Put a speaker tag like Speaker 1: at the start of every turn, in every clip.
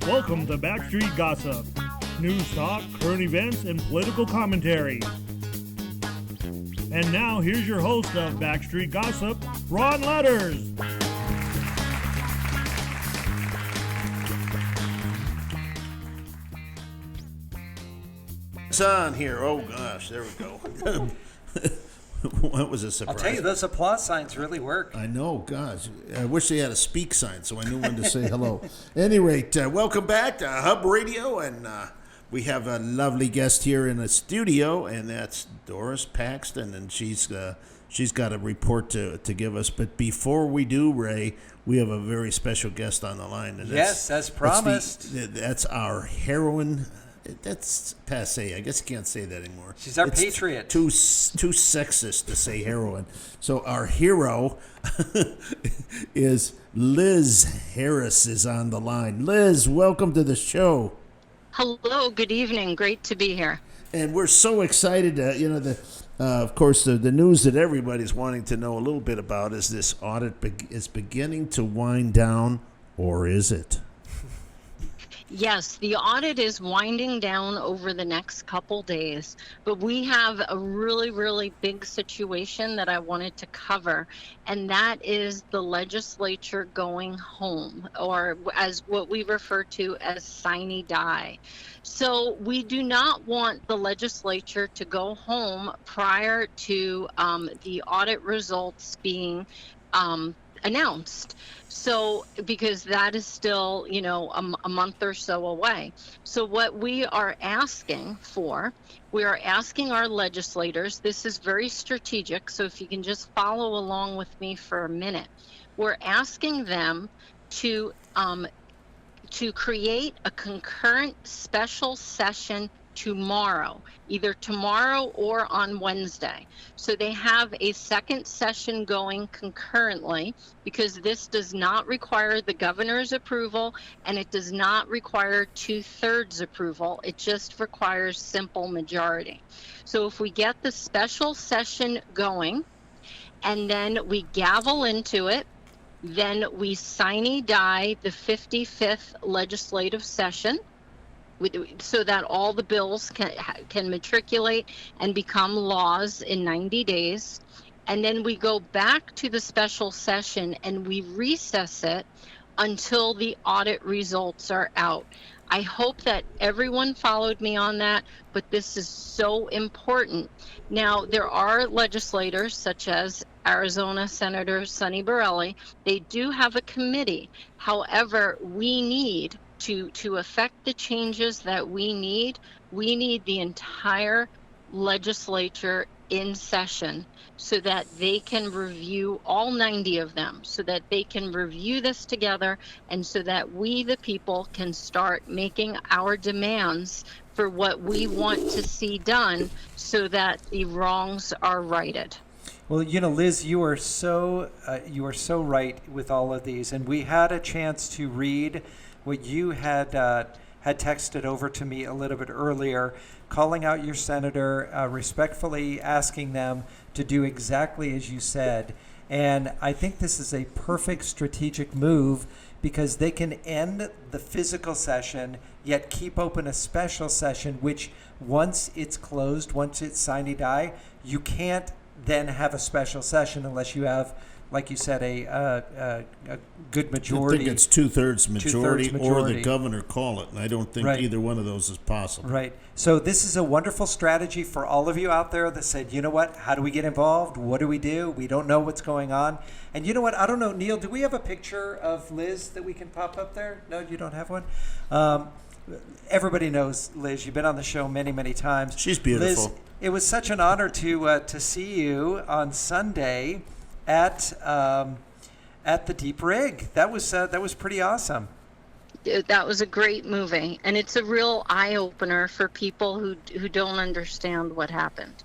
Speaker 1: Welcome to Backstreet Gossip. News talk, current events, and political commentary. And now, here's your host of Backstreet Gossip, Ron Ludders.
Speaker 2: It's on here. Oh, gosh. There we go. What was a surprise?
Speaker 3: I'll tell you, those applause signs really work.
Speaker 2: I know, gosh. I wish they had a speak sign so I knew when to say hello. At any rate, welcome back to Hub Radio, and we have a lovely guest here in the studio, and that's Doris Paxton, and she's got a report to give us. But before we do, Ray, we have a very special guest on the line. And
Speaker 3: yes, as promised.
Speaker 2: That's our heroine. That's passe. I guess you can't say that anymore.
Speaker 3: She's our patriot.
Speaker 2: Too sexist to say heroine. So our hero is Liz Harris is on the line. Liz, welcome to the show.
Speaker 4: Hello, good evening. Great to be here.
Speaker 2: And we're so excited. Of course, the news that everybody's wanting to know a little bit about is this audit is beginning to wind down, or is it?
Speaker 4: Yes, the audit is winding down over the next couple days, but we have a really, really big situation that I wanted to cover, and that is the legislature going home, or as what we refer to as sine die. So we do not want the legislature to go home prior to the audit results being announced. So, because that is still, a month or so away. So what we are asking for, we are asking our legislators, this is very strategic, so if you can just follow along with me for a minute. We're asking them to create a concurrent special session tomorrow, either tomorrow or on Wednesday. So they have a second session going concurrently, because this does not require the governor's approval and it does not require 2/3 approval. It just requires simple majority. So if we get the special session going and then we gavel into it, then we sine die the 55th legislative session, so that all the bills can matriculate and become laws in 90 days. And then we go back to the special session and we recess it until the audit results are out. I hope that everyone followed me on that, but this is so important. Now, there are legislators such as Arizona Senator Sonny Borelli. They do have a committee. However, we need to affect the changes that we need the entire legislature in session so that they can review all 90 of them, so that they can review this together, and so that we, the people, can start making our demands for what we want to see done so that the wrongs are righted.
Speaker 3: Well, Liz, you are so right with all of these, and we had a chance to read what you had texted over to me a little bit earlier, calling out your senator, respectfully asking them to do exactly as you said. And I think this is a perfect strategic move, because they can end the physical session, yet keep open a special session, which once it's closed, once it's sine die, you can't then have a special session unless you have, like you said, a good majority.
Speaker 2: I think it's 2/3 majority, or the governor call it, and I don't think either one of those is possible.
Speaker 3: Right. So this is a wonderful strategy for all of you out there that said, you know what, how do we get involved? What do? We don't know what's going on. And you know what, I don't know, Neil, do we have a picture of Liz that we can pop up there? No, you don't have one? Everybody knows Liz. You've been on the show many, many times.
Speaker 2: She's beautiful.
Speaker 3: Liz, it was such an honor to see you on Sunday at the Deep Rig. That was pretty awesome.
Speaker 4: That was a great movie, and it's a real eye-opener for people who don't understand what happened.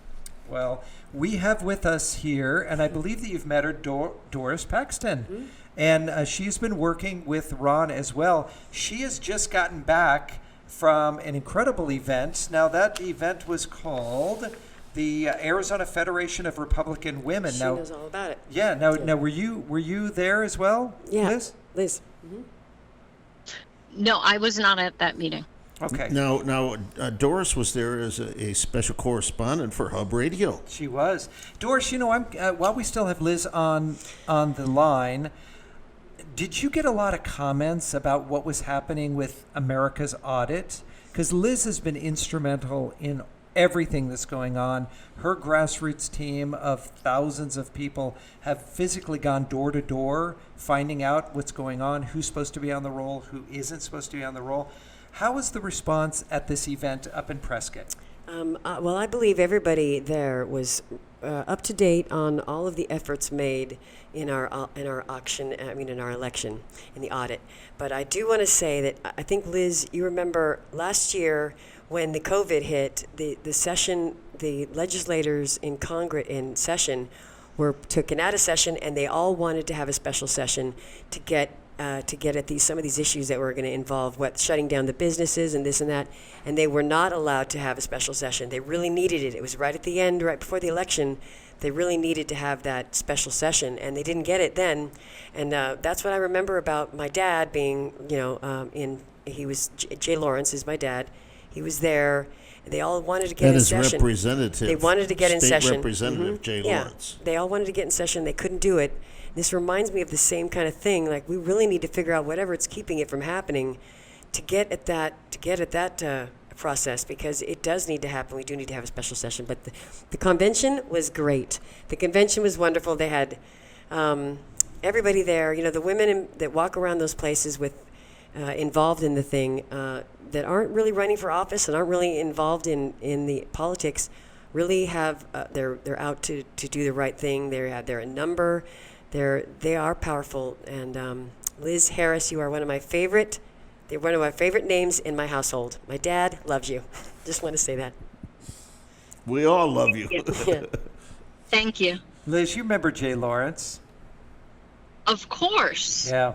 Speaker 3: Well, we have with us here, and I believe that you've met her, Doris Paxton. Mm-hmm. And she's been working with Ron as well. She has just gotten back from an incredible event. Now, that event was called the Arizona Federation of Republican Women.
Speaker 5: She knows all about it.
Speaker 3: Yeah. Now, were you there as well,
Speaker 5: yeah,
Speaker 3: Liz?
Speaker 5: Liz. Mm-hmm.
Speaker 4: No, I was not at that meeting.
Speaker 3: Okay.
Speaker 2: Now, Doris was there as a special correspondent for Hub Radio.
Speaker 3: She was. Doris, I'm while we still have Liz on the line, did you get a lot of comments about what was happening with America's audit? Because Liz has been instrumental in everything that's going on. Her grassroots team of thousands of people have physically gone door to door, finding out what's going on, who's supposed to be on the roll, who isn't supposed to be on the roll. How was the response at this event up in Prescott?
Speaker 5: Well, I believe everybody there was up to date on all of the efforts made in our auction. In our election, in the audit. But I do want to say that I think, Liz, you remember last year when the COVID hit, the session, the legislators in Congress in session were taken out of session, and they all wanted to have a special session to get at some of these issues that were going to involve shutting down the businesses and this and that, and they were not allowed to have a special session. They really needed it. It was right at the end, right before the election. They really needed to have that special session, and they didn't get it then. And that's what I remember about my dad being, he was Jay Lawrence is my dad. He was there. They all wanted to get in session.
Speaker 2: Representative.
Speaker 5: They wanted to get in session.
Speaker 2: State Representative Jay Lawrence.
Speaker 5: They all wanted to get in session. They couldn't do it. This reminds me of the same kind of thing. Like, we really need to figure out whatever it's keeping it from happening to get at that process, because it does need to happen. We do need to have a special session. But the convention was great. The convention was wonderful. They had everybody there. The women that walk around those places with involved in the thing that aren't really running for office and aren't really involved in the politics really have they're out to do the right thing. They're a number. They are powerful. And Liz Harris, you are one of my favorite. They're one of my favorite names in my household. My dad loves you. Just want to say that.
Speaker 2: We all love you.
Speaker 5: Yeah.
Speaker 4: Thank you.
Speaker 3: Liz, you remember Jay Lawrence?
Speaker 4: Of course.
Speaker 3: Yeah.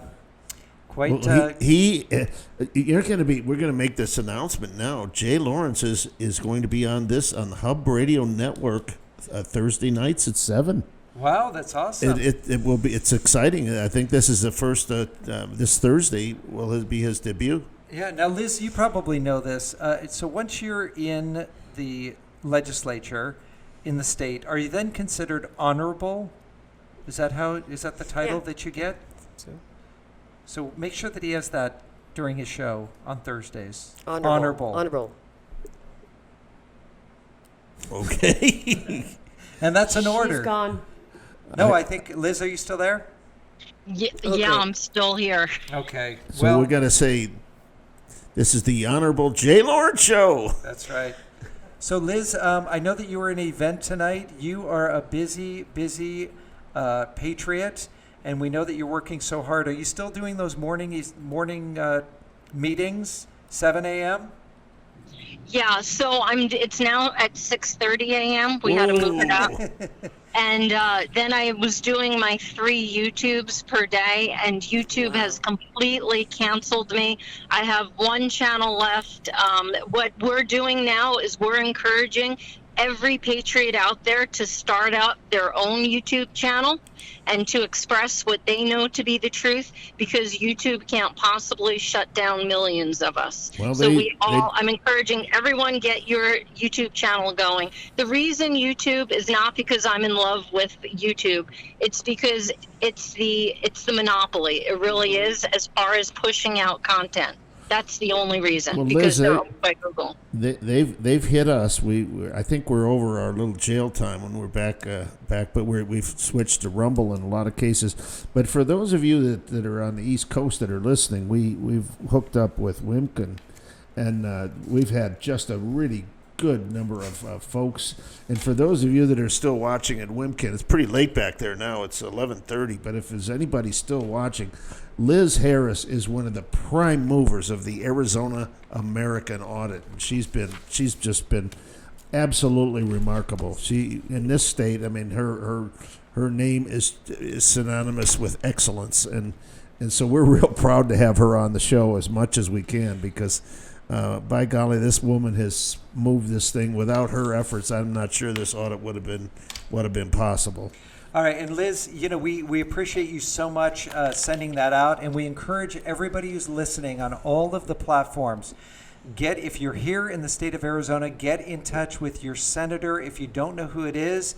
Speaker 3: Quite.
Speaker 2: Well, we're going to make this announcement now. Jay Lawrence is going to be on the Hub Radio Network Thursday nights at 7.
Speaker 3: Wow, that's awesome.
Speaker 2: It will be. It's exciting. I think this is the first. This Thursday will be his debut.
Speaker 3: Yeah. Now, Liz, you probably know this. So once you're in the legislature in the state, are you then considered honorable? Is that the title that you get? So make sure that he has that during his show on Thursdays. Honorable.
Speaker 2: Okay.
Speaker 3: And that's an order.
Speaker 5: She's gone.
Speaker 3: No, I think, Liz, are you still there?
Speaker 4: Yeah,
Speaker 5: Okay.
Speaker 4: yeah, I'm still here.
Speaker 3: Okay.
Speaker 2: So we're going to say this is the Honorable Jay Lawrence Show.
Speaker 3: That's right. So, Liz, I know that you were in an event tonight. You are a busy patriot, and we know that you're working so hard. Are you still doing those morning meetings, 7 a.m.?
Speaker 4: Yeah, so it's now at 6:30 a.m. We had to move it up. And then I was doing my 3 YouTubes per day, and YouTube has completely canceled me. I have 1 channel left. What we're doing now is we're encouraging every patriot out there to start out their own YouTube channel and to express what they know to be the truth, because YouTube can't possibly shut down millions of us.
Speaker 2: Well,
Speaker 4: I'm encouraging everyone, get your YouTube channel going. The reason YouTube is not because I'm in love with YouTube. It's because it's the monopoly. It really is, as far as pushing out content. That's the only reason, because they're owned by Google.
Speaker 2: They've hit us. I think we're over our little jail time when we're back, but we've switched to Rumble in a lot of cases. But for those of you that are on the East Coast that are listening, we've hooked up with Wimkin, and we've had just a really good number of folks. And for those of you that are still watching at Wimkin, it's pretty late back there now. It's 11:30. But if there's anybody still watching, Liz Harris is one of the prime movers of the Arizona American audit. She's just been absolutely remarkable. She, in this state, I mean, her name is synonymous with excellence, and so we're real proud to have her on the show as much as we can, because by golly, this woman has moved this thing. Without her efforts, I'm not sure this audit would have been possible.
Speaker 3: All right, and Liz, we appreciate you so much sending that out, and we encourage everybody who's listening on all of the platforms. If you're here in the state of Arizona, get in touch with your senator. If you don't know who it is,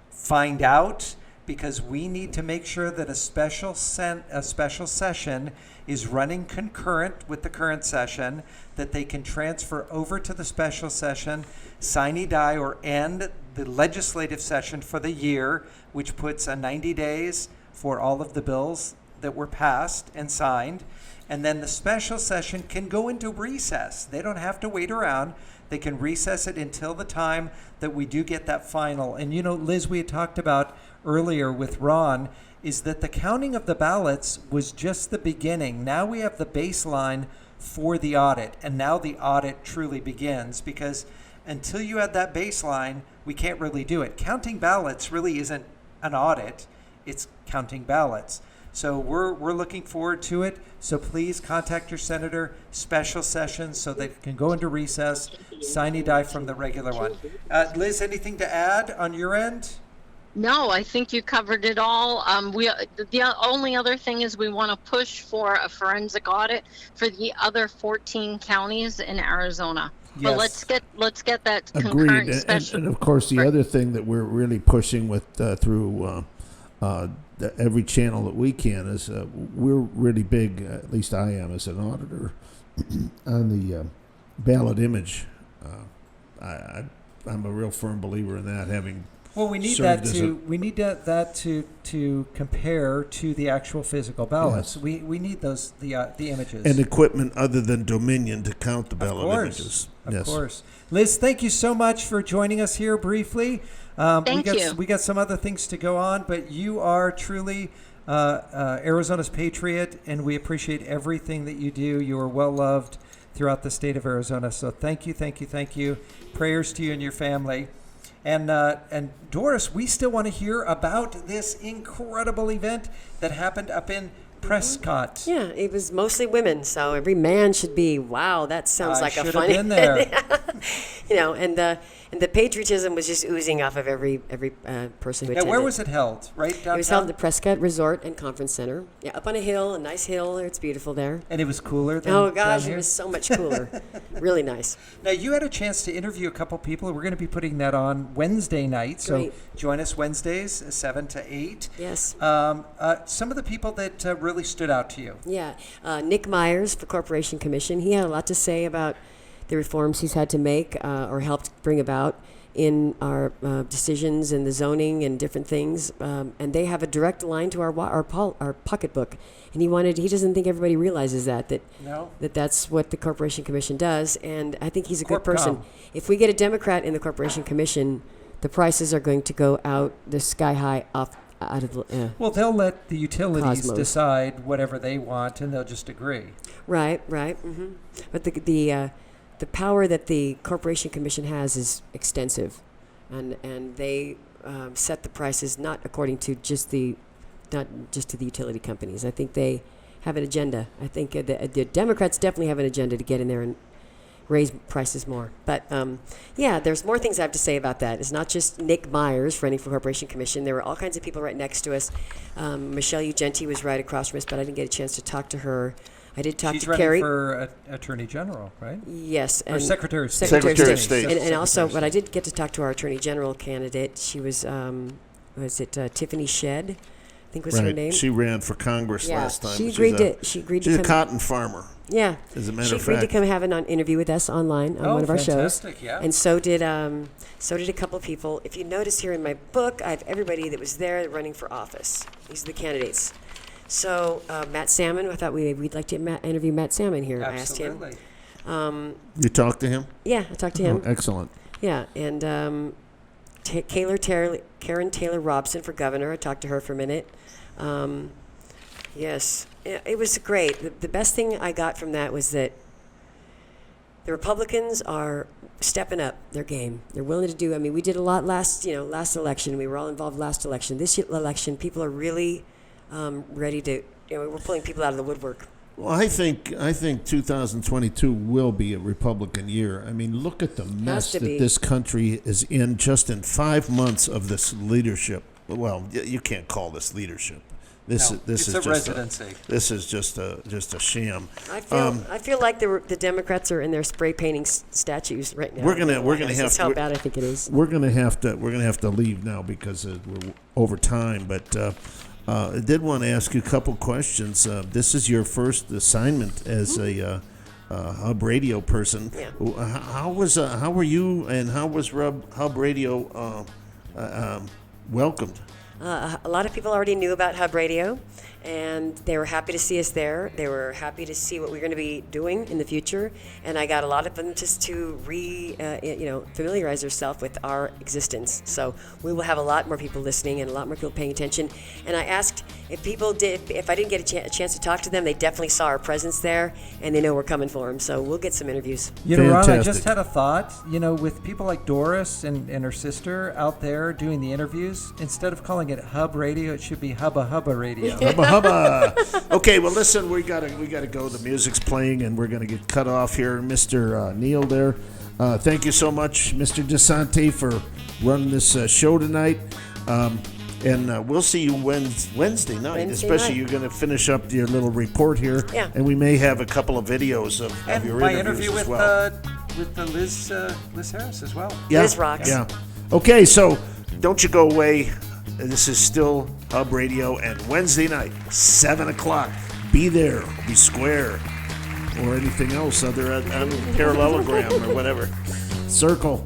Speaker 3: find out, because we need to make sure that a special session is running concurrent with the current session, that they can transfer over to the special session, sine die, or end the legislative session for the year, which puts 90 days for all of the bills that were passed and signed. And then the special session can go into recess. They don't have to wait around. They can recess it until the time that we do get that final. And Liz, we had talked about earlier with Ron, is that the counting of the ballots was just the beginning. Now we have the baseline for the audit, and now the audit truly begins, because until you have that baseline, we can't really do it. Counting ballots really isn't an audit, it's counting ballots. So we're looking forward to it. So please contact your senator, special sessions, so they can go into recess, sine die from the regular one. Liz, anything to add on your end?
Speaker 4: No, I think you covered it all. The only other thing is we want to push for a forensic audit for the other 14 counties in Arizona.
Speaker 3: Yes.
Speaker 4: But let's get that
Speaker 2: Agreed.
Speaker 4: concurrent special.
Speaker 2: And of course, the other thing that we're really pushing with through every channel that we can is we're really big, at least I am as an auditor, on the ballot image. I'm a real firm believer in that, having
Speaker 3: Well, we need that to compare to the actual physical ballots.
Speaker 2: Yes.
Speaker 3: We need the images
Speaker 2: and equipment other than Dominion to count the ballot images.
Speaker 3: Of course. Liz, thank you so much for joining us here briefly.
Speaker 4: Thank you.
Speaker 3: We got some other things to go on, but you are truly Arizona's patriot, and we appreciate everything that you do. You are well loved throughout the state of Arizona. So thank you, thank you, thank you. Prayers to you and your family. And Doris, we still want to hear about this incredible event that happened up in Prescott.
Speaker 5: Yeah, it was mostly women, so every man should be, wow, that sounds like a funny.
Speaker 3: Should have been there.
Speaker 5: And the patriotism was just oozing off of every person who attended.
Speaker 3: Where was it held? Right downtown?
Speaker 5: It was held at the Prescott Resort and Conference Center. Yeah, up on a hill, a nice hill. It's beautiful there.
Speaker 3: And it was cooler than
Speaker 5: Oh
Speaker 3: down
Speaker 5: gosh,
Speaker 3: here?
Speaker 5: it was so much cooler. Really nice.
Speaker 3: Now, you had a chance to interview a couple people. We're going to be putting that on Wednesday night. So
Speaker 5: Great.
Speaker 3: join us Wednesdays, 7 to 8.
Speaker 5: Yes.
Speaker 3: Some of the people that really stood out to you.
Speaker 5: Yeah, Nick Myers for Corporation Commission. He had a lot to say about the reforms he's had to make or helped bring about in our decisions and the zoning and different things. And they have a direct line to our pocketbook. And he doesn't think everybody realizes that's what the Corporation Commission does. And I think he's a good person. If we get a Democrat in the Corporation Commission, the prices are going to go out the sky high out of the
Speaker 3: Well, they'll let the utilities
Speaker 5: Cosmos.
Speaker 3: decide whatever they want, and they'll just agree.
Speaker 5: Right. Mm-hmm. But the power that the Corporation Commission has is extensive, and they set the prices not to the utility companies. I think they have an agenda. I think the Democrats definitely have an agenda to get in there and raise prices more. But there's more things I have to say about that. It's not just Nick Myers running for Corporation Commission. There were all kinds of people right next to us. Michelle Ugenti was right across from us, but I didn't get a chance to talk to her. I did talk
Speaker 3: She's
Speaker 5: to Carrie.
Speaker 3: She's running for Attorney General, right?
Speaker 5: Yes.
Speaker 3: Or Secretary of State.
Speaker 2: Secretary of State.
Speaker 5: And also, but I did get to talk to our Attorney General candidate. She was, Tiffany Shedd, I think was her name.
Speaker 2: She ran for Congress last time.
Speaker 5: She agreed to
Speaker 2: She's a cotton farmer.
Speaker 5: Yeah.
Speaker 2: As a matter
Speaker 5: she
Speaker 2: of
Speaker 5: agreed
Speaker 2: fact.
Speaker 5: to come have an interview with us online on one of our shows.
Speaker 3: Yeah.
Speaker 5: And so did a couple of people. If you notice here in my book, I have everybody that was there running for office. These are the candidates. So Matt Salmon, I thought we'd like to interview Matt Salmon here.
Speaker 3: Absolutely.
Speaker 5: I asked him.
Speaker 2: You talked to him?
Speaker 5: Yeah, I talked to him.
Speaker 2: Oh, excellent.
Speaker 5: Yeah, and Karen Taylor Robson for governor. I talked to her for a minute. Yes, it was great. The best thing I got from that was that the Republicans are stepping up their game. They're willing to do. I mean, we did a lot last election. We were all involved last election. This election, people are really ready to. We're pulling people out of the woodwork.
Speaker 2: Well, I think 2022 will be a Republican year. I mean, look at the mess that this country is in just in 5 months of this leadership. well, you can't call this leadership. This
Speaker 3: No,
Speaker 2: is
Speaker 3: it's a
Speaker 2: just
Speaker 3: residency.
Speaker 2: This is just a sham.
Speaker 5: I feel like the Democrats are in there spray painting statues right now.
Speaker 2: We're gonna have
Speaker 5: That's how
Speaker 2: to-
Speaker 5: bad I think it is.
Speaker 2: We're gonna have to leave now because we're over time. But I did want to ask you a couple questions. This is your first assignment as a Hub Radio person.
Speaker 5: Yeah.
Speaker 2: How were you, and how was Hub Radio welcomed?
Speaker 5: A lot of people already knew about Hub Radio, and they were happy to see us there. They were happy to see what we're going to be doing in the future, and I got a lot of them just to familiarize themselves with our existence. So we will have a lot more people listening and a lot more people paying attention. And I asked if I didn't get a chance to talk to them, they definitely saw our presence there, and they know we're coming for them. So we'll get some interviews.
Speaker 3: You know, Ron, I
Speaker 2: Fantastic.
Speaker 3: just had a thought. You know, with people like Doris and her sister out there doing the interviews, instead of calling it Hub Radio, it should be Hubba Hubba Radio.
Speaker 2: Hubba hubba. Okay, well, listen, we gotta go. The music's playing, and we're gonna get cut off here. Mr. Neil, there. Thank you so much, Mr. DeSante, for running this show tonight. And we'll see you Wednesday night. Especially, you're going to finish up your little report here.
Speaker 5: Yeah.
Speaker 2: And we may have a couple of videos of
Speaker 3: And
Speaker 2: your
Speaker 3: my
Speaker 2: interviews
Speaker 3: interview
Speaker 2: as
Speaker 3: with
Speaker 2: well.
Speaker 3: Liz Harris as well.
Speaker 2: Yeah.
Speaker 5: Liz rocks.
Speaker 2: Yeah. Okay, so don't you go away. This is still Hub Radio, and Wednesday night, 7 o'clock. Be there. Be square. Or anything else other than parallelogram or whatever. Circle.